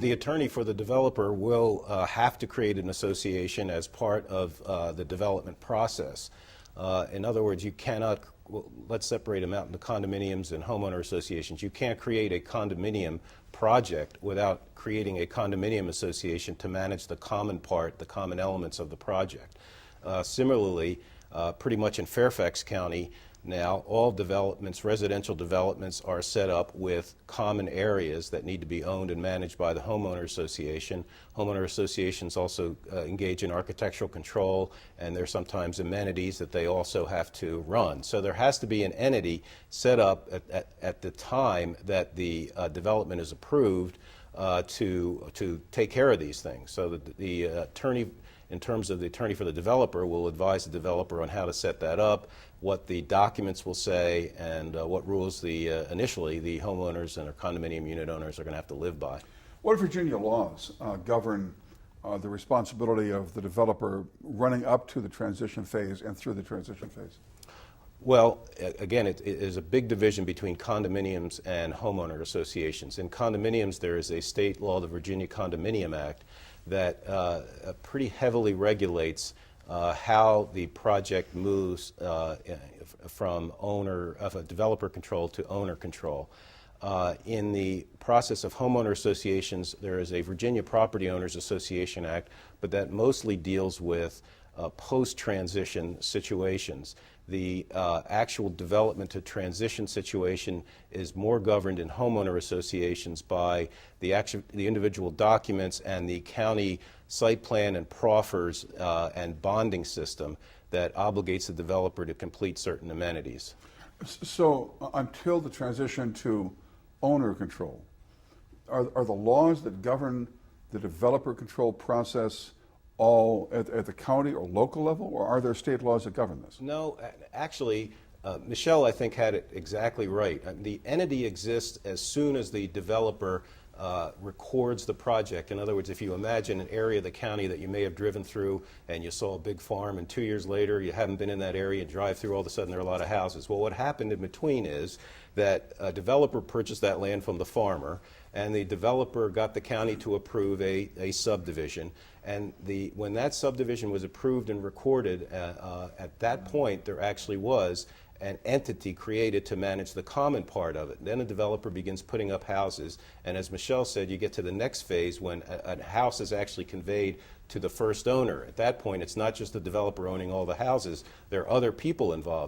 the attorney for the developer will have to create an association as part of the development process. In other words, you cannot, well, let's separate them out into condominiums and homeowner associations. You can't create a condominium project without creating a condominium association to manage the common part, the common elements of the project. Similarly, pretty much in Fairfax County now, all developments, residential developments, are set up with common areas that need to be owned and managed by the homeowner association. Homeowner associations also engage in architectural control, and there's sometimes amenities that they also have to run. So there has to be an entity set up at the time that the development is approved to take care of these things. So that the attorney, in terms of the attorney for the developer, will advise the developer on how to set that up, what the documents will say, and what rules initially the homeowners and their condominium unit owners are going to have to live by. What Virginia laws govern the responsibility of the developer running up to the transition phase and through the transition phase? Well, again, it is a big division between condominiums and homeowner associations. In condominiums, there is a state law, the Virginia Condominium Act, that pretty heavily regulates how the project moves from developer control to owner control. In the process of homeowner associations, there is a Virginia Property Owners Association Act, but that mostly deals with post-transition situations. The actual development to transition situation is more governed in homeowner associations by the individual documents and the county site plan and proffers and bonding system that obligates the developer to complete certain amenities. So until the transition to owner control, are the laws that govern the developer control process all at the county or local level, or are there state laws that govern this? No, actually, Michelle, I think, had it exactly right. The entity exists as soon as the developer records the project. In other words, if you imagine an area of the county that you may have driven through and you saw a big farm, and 2 years later you haven't been in that area and drive through, all of a sudden there are a lot of houses. Well, what happened in between is that a developer purchased that land from the farmer, and the developer got the county to approve a subdivision. And when that subdivision was approved and recorded, at that point there actually was an entity created to manage the common part of it. Then a developer begins putting up houses, and as Michelle said, you get to the next phase when a house is actually conveyed to the first owner. At that point, it's not just the developer owning all the houses, there are other people involved.